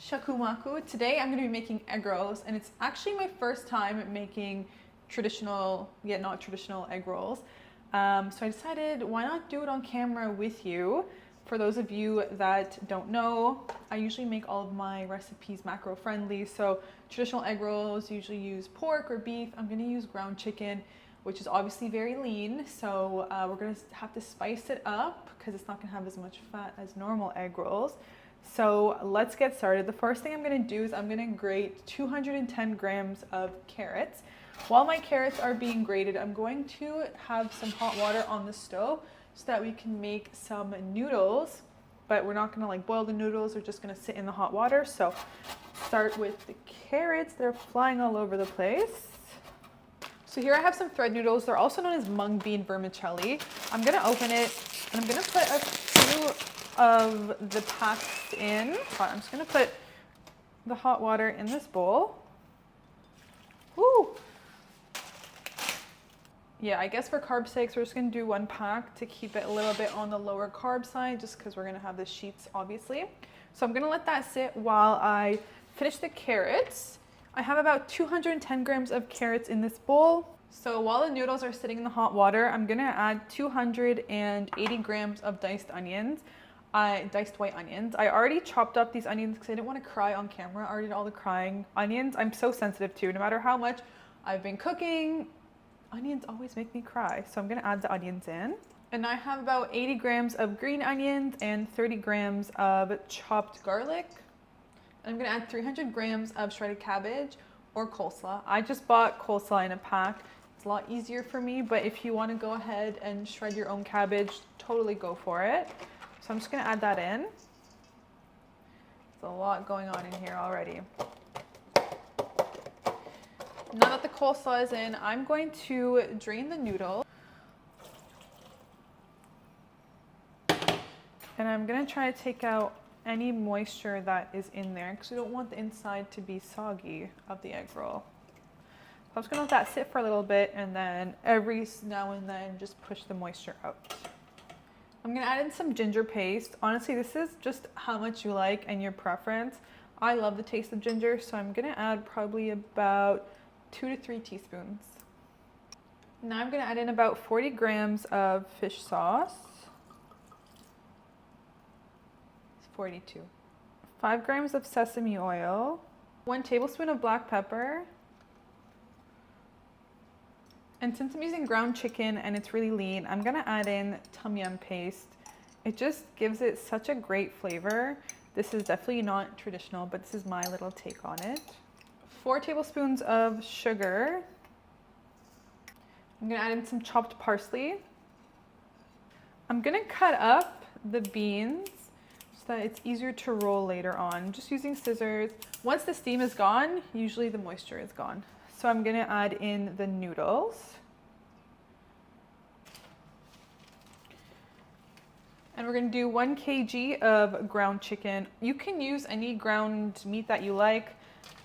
Shakumaku. Today I'm going to be making egg rolls, and it's actually my first time making traditional, yet not traditional egg rolls. So I decided, why not do it on camera with you? For those of you that don't know, I usually make all of my recipes macro friendly. So traditional egg rolls usually use pork or beef. I'm going to use ground chicken, which is obviously very lean. So we're going to have to spice it up because it's not going to have as much fat as normal egg rolls. So let's get started. The first thing I'm going to do is I'm going to grate 210 grams of carrots. While my carrots are being grated, I'm going to have some hot water on the stove so that we can make some noodles, but we're not going to like boil the noodles. They're just going to sit in the hot water. So start with the carrots. They're flying all over the place. So here I have some thread noodles. They're also known as mung bean vermicelli. I'm going to open it and I'm going to put a few of the packs in. I'm just going to put the hot water in this bowl. Woo! Yeah, I guess for carb sakes, we're just going to do one pack to keep it a little bit on the lower carb side, just because we're going to have the sheets, obviously. So I'm going to let that sit while I finish the carrots. I have about 210 grams of carrots in this bowl. So while the noodles are sitting in the hot water, I'm going to add 280 grams of diced onions. Diced white onions. I already chopped up these onions because I didn't want to cry on camera. I already did all the crying. Onions, I'm so sensitive to. No matter how much I've been cooking, onions always make me cry. So I'm going to add the onions in. And I have about 80 grams of green onions and 30 grams of chopped garlic. I'm going to add 300 grams of shredded cabbage or coleslaw. I just bought coleslaw in a pack. It's a lot easier for me, but if you want to go ahead and shred your own cabbage, totally go for it. So I'm just going to add that in. There's a lot going on in here already. Now that the coleslaw is in, I'm going to drain the noodle. And I'm going to try to take out any moisture that is in there because we don't want the inside to be soggy of the egg roll. So I'm just going to let that sit for a little bit, and then every now and then just push the moisture out. I'm going to add in some ginger paste. Honestly, this is just how much you like and your preference. I love the taste of ginger, so I'm going to add probably about 2 to 3 teaspoons. Now I'm going to add in about 40 grams of fish sauce. It's 42. 5 grams of sesame oil. 1 tablespoon of black pepper. And since I'm using ground chicken and it's really lean, I'm gonna add in tom yum paste. It just gives it such a great flavor. This is definitely not traditional, but this is my little take on it. 4 tablespoons of sugar. I'm gonna add in some chopped parsley. I'm gonna cut up the beans so that it's easier to roll later on. Just using scissors. Once the steam is gone, usually the moisture is gone. So I'm gonna add in the noodles. And we're gonna do 1 kg of ground chicken. You can use any ground meat that you like.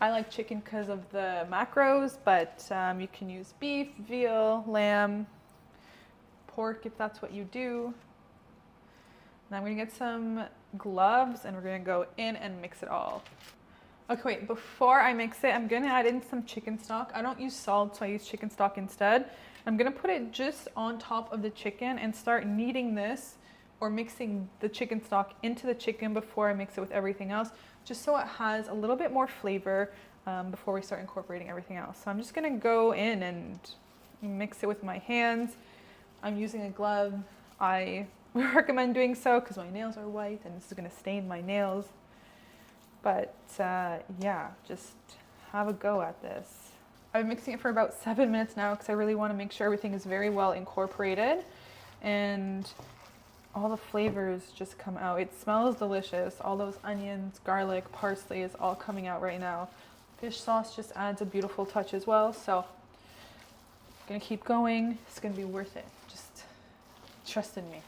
I like chicken because of the macros, but you can use beef, veal, lamb, pork if that's what you do. Now I'm gonna get some gloves and we're gonna go in and mix it all. Okay, wait, before I mix it, I'm gonna add in some chicken stock. I don't use salt, so I use chicken stock instead. I'm gonna put it just on top of the chicken and start kneading this or mixing the chicken stock into the chicken before I mix it with everything else, just so it has a little bit more flavor before we start incorporating everything else. So I'm just gonna go in and mix it with my hands. I'm using a glove. I recommend doing so because my nails are white and this is gonna stain my nails. But yeah, just have a go at this. I've been mixing it for about 7 minutes now because I really want to make sure everything is very well incorporated and all the flavors just come out. It smells delicious. All those onions, garlic, parsley is all coming out right now. Fish sauce just adds a beautiful touch as well. So I'm gonna keep going. It's gonna be worth it. Just trust in me.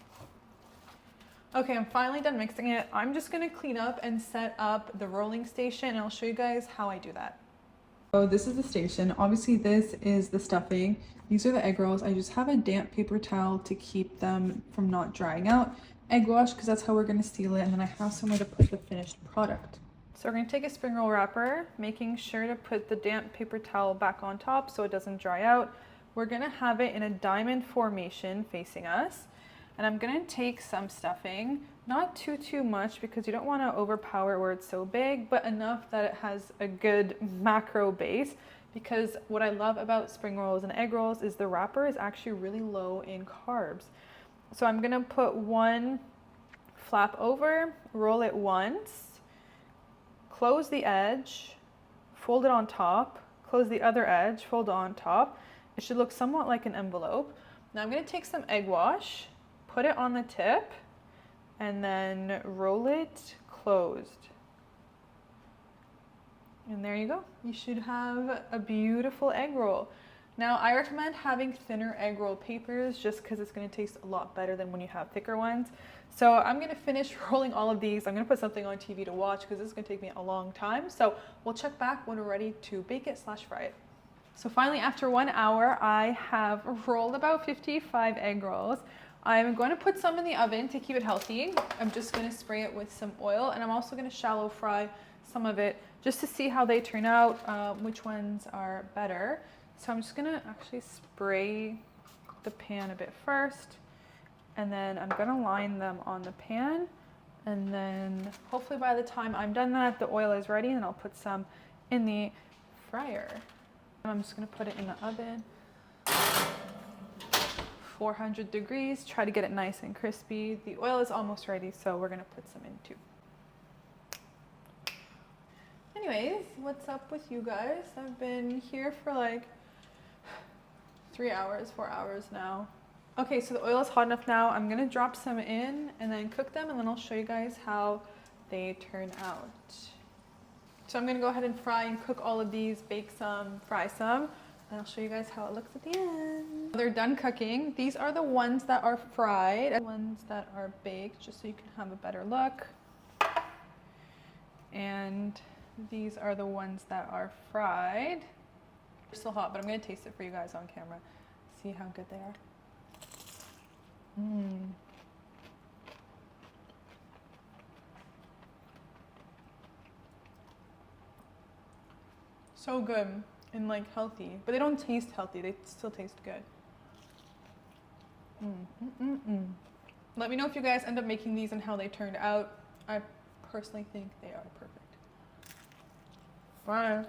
Okay, I'm finally done mixing it. I'm just gonna clean up and set up the rolling station and I'll show you guys how I do that. So this is the station. Obviously this is the stuffing. These are the egg rolls. I just have a damp paper towel to keep them from not drying out. Egg wash, because that's how we're gonna seal it. And then I have somewhere to put the finished product. So So we're going to take a spring roll wrapper, making sure to put the damp paper towel back on top so it doesn't dry out. We're going to have it in a diamond formation facing us. And I'm going to take some stuffing, not too much because you don't want to overpower where it's so big, but enough that it has a good macro base. Because what I love about spring rolls and egg rolls is the wrapper is actually really low in carbs. So I'm going to put one flap over, roll it once, close the edge, fold it on top, close the other edge, fold it on top. It should look somewhat like an envelope. Now I'm going to take some egg wash, put it on the tip, and then roll it closed. And there you go. You should have a beautiful egg roll. Now I recommend having thinner egg roll papers just because it's going to taste a lot better than when you have thicker ones. So I'm going to finish rolling all of these. I'm going to put something on TV to watch because this is going to take me a long time. So we'll check back when we're ready to bake it / fry it. So finally, after 1 hour, I have rolled about 55 egg rolls. I'm going to put some in the oven to keep it healthy. I'm just going to spray it with some oil, and I'm also going to shallow fry some of it just to see how they turn out, which ones are better. So I'm just going to actually spray the pan a bit first, and then I'm going to line them on the pan, and then hopefully by the time I'm done that, the oil is ready, and I'll put some in the fryer. I'm just going to put it in the oven, 400 degrees, try to get it nice and crispy. The oil is almost ready, so we're going to put some in too. Anyways, what's up with you guys? I've been here for like 3 hours, 4 hours now. Okay, so the oil is hot enough now. I'm gonna drop some in and then cook them, and then I'll show you guys how they turn out. So I'm gonna go ahead and fry and cook all of these, bake some, fry some, and I'll show you guys how it looks at the end. They're done cooking. These are the ones that are fried, and the ones that are baked, just so you can have a better look. And these are the ones that are fried. They're still hot, but I'm gonna taste it for you guys on camera. See how good they are. So good and like healthy, but they don't taste healthy. They still taste good. Let me know if you guys end up making these and how they turned out. I personally think they are perfect. Bye.